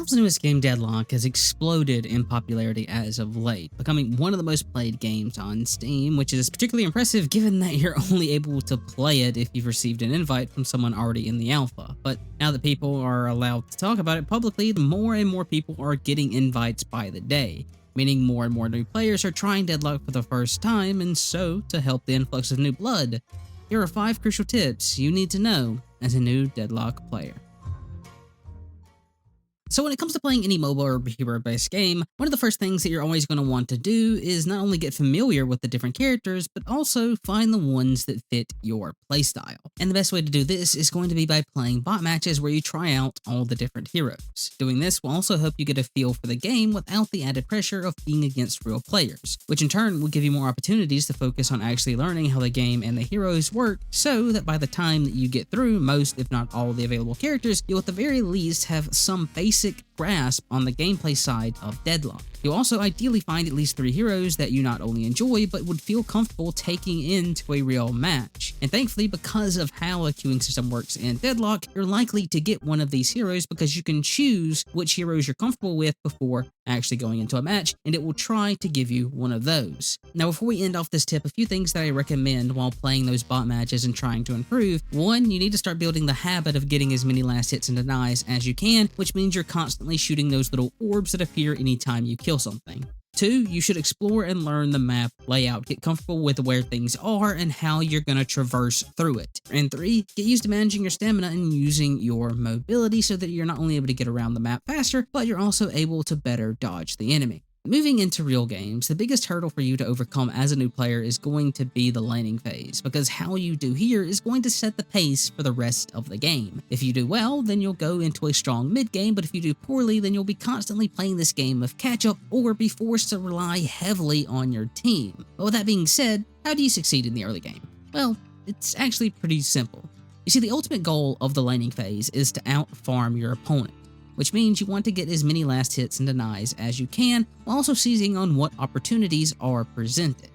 Valve's newest game, Deadlock, has exploded in popularity as of late, becoming one of the most played games on Steam, which is particularly impressive given that you're only able to play it if you've received an invite from someone already in the alpha. But now that people are allowed to talk about it publicly, more and more people are getting invites by the day, meaning more and more new players are trying Deadlock for the first time, and so, to help the influx of new blood, here are 5 crucial tips you need to know as a new Deadlock player. So when it comes to playing any mobile or hero-based game, one of the first things that you're always going to want to do is not only get familiar with the different characters, but also find the ones that fit your playstyle. And the best way to do this is going to be by playing bot matches where you try out all the different heroes. Doing this will also help you get a feel for the game without the added pressure of being against real players, which in turn will give you more opportunities to focus on actually learning how the game and the heroes work, so that by the time that you get through most, if not all, the available characters, you'll at the very least have some basic grasp on the gameplay side of Deadlock. You'll also ideally find at least 3 heroes that you not only enjoy, but would feel comfortable taking into a real match. And thankfully, because of how a queuing system works in Deadlock, you're likely to get one of these heroes because you can choose which heroes you're comfortable with before actually going into a match, and it will try to give you one of those. Now, before we end off this tip, a few things that I recommend while playing those bot matches and trying to improve. 1, you need to start building the habit of getting as many last hits and denies as you can, which means you're constantly shooting those little orbs that appear anytime you kill something. 2, you should explore and learn the map layout, get comfortable with where things are and how you're going to traverse through it. And 3, get used to managing your stamina and using your mobility so that you're not only able to get around the map faster, but you're also able to better dodge the enemy. Moving into real games, the biggest hurdle for you to overcome as a new player is going to be the laning phase, because how you do here is going to set the pace for the rest of the game. If you do well, then you'll go into a strong mid game, but if you do poorly, then you'll be constantly playing this game of catch-up or be forced to rely heavily on your team. But with that being said, how do you succeed in the early game? Well, it's actually pretty simple. You see, the ultimate goal of the laning phase is to out-farm your opponent, which means you want to get as many last hits and denies as you can, while also seizing on what opportunities are presented.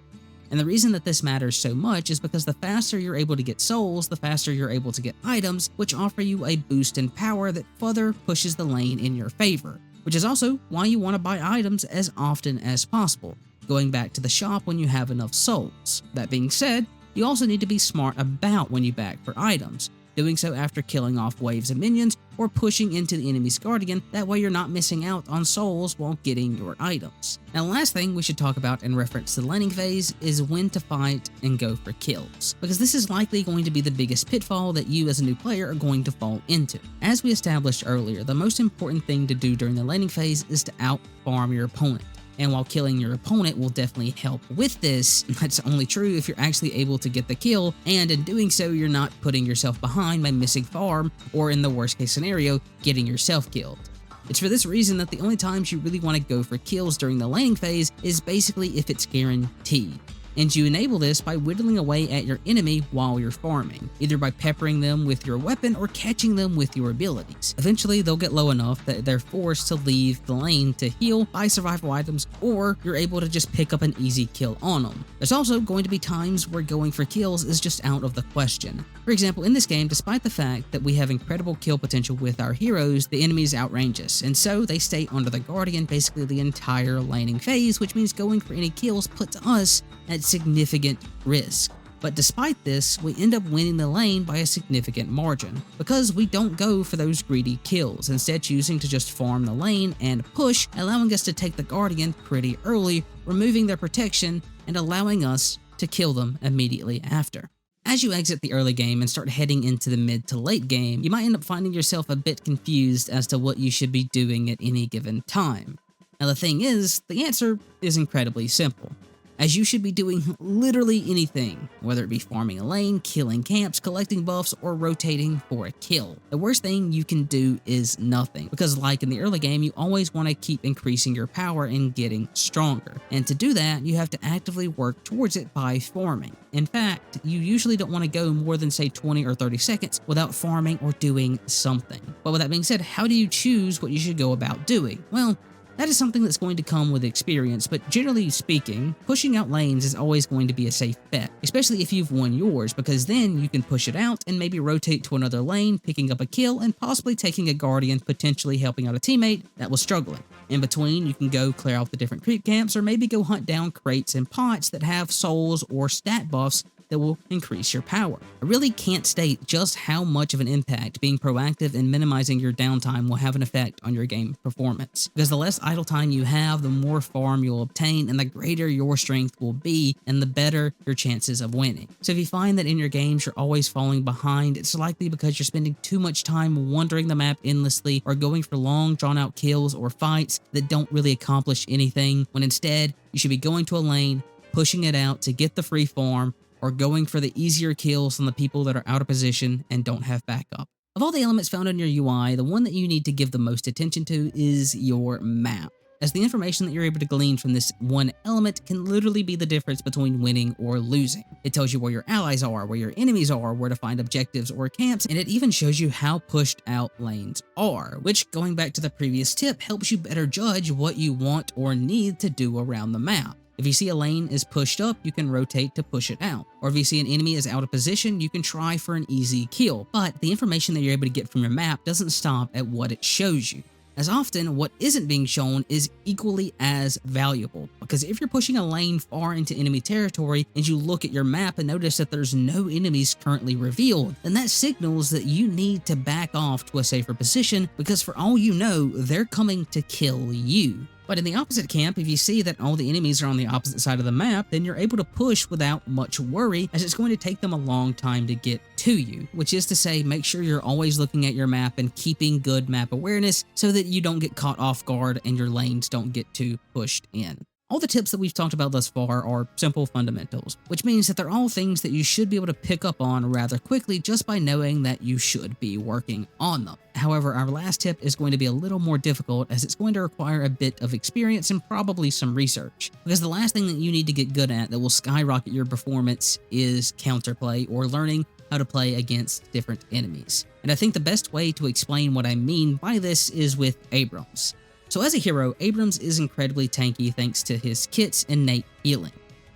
And the reason that this matters so much is because the faster you're able to get souls, the faster you're able to get items, which offer you a boost in power that further pushes the lane in your favor, which is also why you want to buy items as often as possible, going back to the shop when you have enough souls. That being said, you also need to be smart about when you back for items, doing so after killing off waves of minions or pushing into the enemy's guardian. That way you're not missing out on souls while getting your items. Now, the last thing we should talk about in reference to the laning phase is when to fight and go for kills, because this is likely going to be the biggest pitfall that you as a new player are going to fall into. As we established earlier, the most important thing to do during the laning phase is to out-farm your opponent. And while killing your opponent will definitely help with this, that's only true if you're actually able to get the kill, and in doing so, you're not putting yourself behind by missing farm, or in the worst case scenario, getting yourself killed. It's for this reason that the only times you really want to go for kills during the laning phase is basically if it's guaranteed. And you enable this by whittling away at your enemy while you're farming, either by peppering them with your weapon or catching them with your abilities. Eventually, they'll get low enough that they're forced to leave the lane to heal, buy survival items, or you're able to just pick up an easy kill on them. There's also going to be times where going for kills is just out of the question. For example, in this game, despite the fact that we have incredible kill potential with our heroes, the enemies outrange us, and so they stay under the Guardian basically the entire laning phase, which means going for any kills puts us at significant risk. But despite this, we end up winning the lane by a significant margin, because we don't go for those greedy kills, instead choosing to just farm the lane and push, allowing us to take the Guardian pretty early, removing their protection, and allowing us to kill them immediately after. As you exit the early game and start heading into the mid to late game, you might end up finding yourself a bit confused as to what you should be doing at any given time. Now the thing is, the answer is incredibly simple, as you should be doing literally anything, whether it be farming a lane, killing camps, collecting buffs, or rotating for a kill. The worst thing you can do is nothing, because like in the early game, you always want to keep increasing your power and getting stronger. And to do that, you have to actively work towards it by farming. In fact, you usually don't want to go more than say 20 or 30 seconds without farming or doing something. But with that being said, how do you choose what you should go about doing? Well, That is something that's going to come with experience, but generally speaking, pushing out lanes is always going to be a safe bet, especially if you've won yours, because then you can push it out and maybe rotate to another lane, picking up a kill and possibly taking a guardian, potentially helping out a teammate that was struggling. In between, you can go clear out the different creep camps or maybe go hunt down crates and pots that have souls or stat buffs that will increase your power. I really can't state just how much of an impact being proactive and minimizing your downtime will have an effect on your game performance, because the less idle time you have, the more farm you'll obtain and the greater your strength will be and the better your chances of winning. So if you find that in your games you're always falling behind, it's likely because you're spending too much time wandering the map endlessly or going for long drawn out kills or fights that don't really accomplish anything, when instead you should be going to a lane, pushing it out to get the free farm, or going for the easier kills on the people that are out of position and don't have backup. Of all the elements found on your UI, the one that you need to give the most attention to is your map, as the information that you're able to glean from this one element can literally be the difference between winning or losing. It tells you where your allies are, where your enemies are, where to find objectives or camps, and it even shows you how pushed out lanes are, which, going back to the previous tip, helps you better judge what you want or need to do around the map. If you see a lane is pushed up, you can rotate to push it out. Or if you see an enemy is out of position, you can try for an easy kill. But the information that you're able to get from your map doesn't stop at what it shows you. As often, what isn't being shown is equally as valuable, because if you're pushing a lane far into enemy territory and you look at your map and notice that there's no enemies currently revealed, then that signals that you need to back off to a safer position, because for all you know, they're coming to kill you. But in the opposite camp, if you see that all the enemies are on the opposite side of the map, then you're able to push without much worry, as it's going to take them a long time to get to you. Which is to say, make sure you're always looking at your map and keeping good map awareness so that you don't get caught off guard and your lanes don't get too pushed in. All the tips that we've talked about thus far are simple fundamentals, which means that they're all things that you should be able to pick up on rather quickly just by knowing that you should be working on them. However, our last tip is going to be a little more difficult, as it's going to require a bit of experience and probably some research. Because the last thing that you need to get good at that will skyrocket your performance is counterplay, or learning how to play against different enemies. And I think the best way to explain what I mean by this is with Abrams. So as a hero, Abrams is incredibly tanky thanks to his kit's innate healing,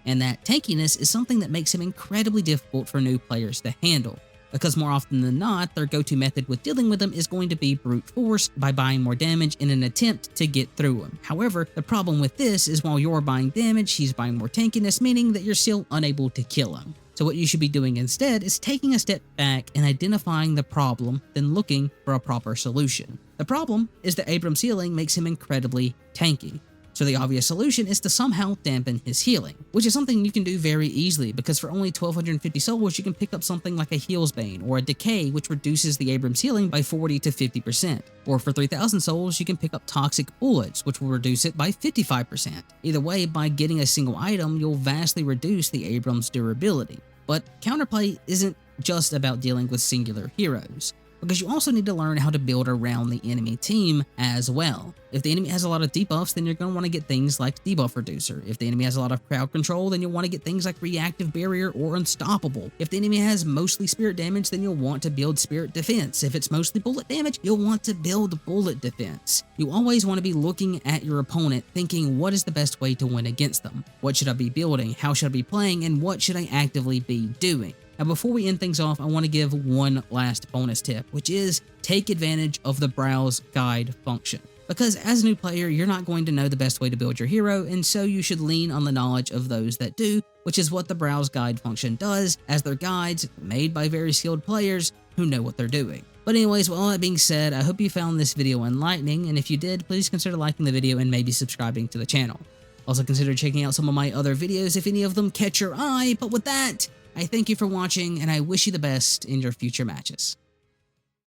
and that tankiness is something that makes him incredibly difficult for new players to handle, because more often than not, their go-to method with dealing with him is going to be brute force by buying more damage in an attempt to get through him. However, the problem with this is while you're buying damage, he's buying more tankiness, meaning that you're still unable to kill him. So what you should be doing instead is taking a step back and identifying the problem, then looking for a proper solution. The problem is that Abrams' healing makes him incredibly tanky. So the obvious solution is to somehow dampen his healing, which is something you can do very easily, because for only 1250 souls you can pick up something like a Heal's Bane or a Decay, which reduces the Abrams healing by 40 to 50%. Or for 3000 souls you can pick up Toxic Bullets, which will reduce it by 55%. Either way, by getting a single item, you'll vastly reduce the Abrams durability. But counterplay isn't just about dealing with singular heroes, because you also need to learn how to build around the enemy team as well. If the enemy has a lot of debuffs, then you're going to want to get things like Debuff Reducer. If the enemy has a lot of crowd control, then you'll want to get things like Reactive Barrier or Unstoppable. If the enemy has mostly spirit damage, then you'll want to build Spirit Defense. If it's mostly bullet damage, you'll want to build Bullet Defense. You always want to be looking at your opponent, thinking what is the best way to win against them? What should I be building? How should I be playing? And what should I actively be doing? Now, before we end things off, I want to give one last bonus tip, which is take advantage of the Browse Guide function. Because as a new player, you're not going to know the best way to build your hero, and so you should lean on the knowledge of those that do, which is what the Browse Guide function does, as they're guides made by very skilled players who know what they're doing. But anyways, with all that being said, I hope you found this video enlightening, and if you did, please consider liking the video and maybe subscribing to the channel. Also consider checking out some of my other videos if any of them catch your eye, but with that, I thank you for watching, and I wish you the best in your future matches.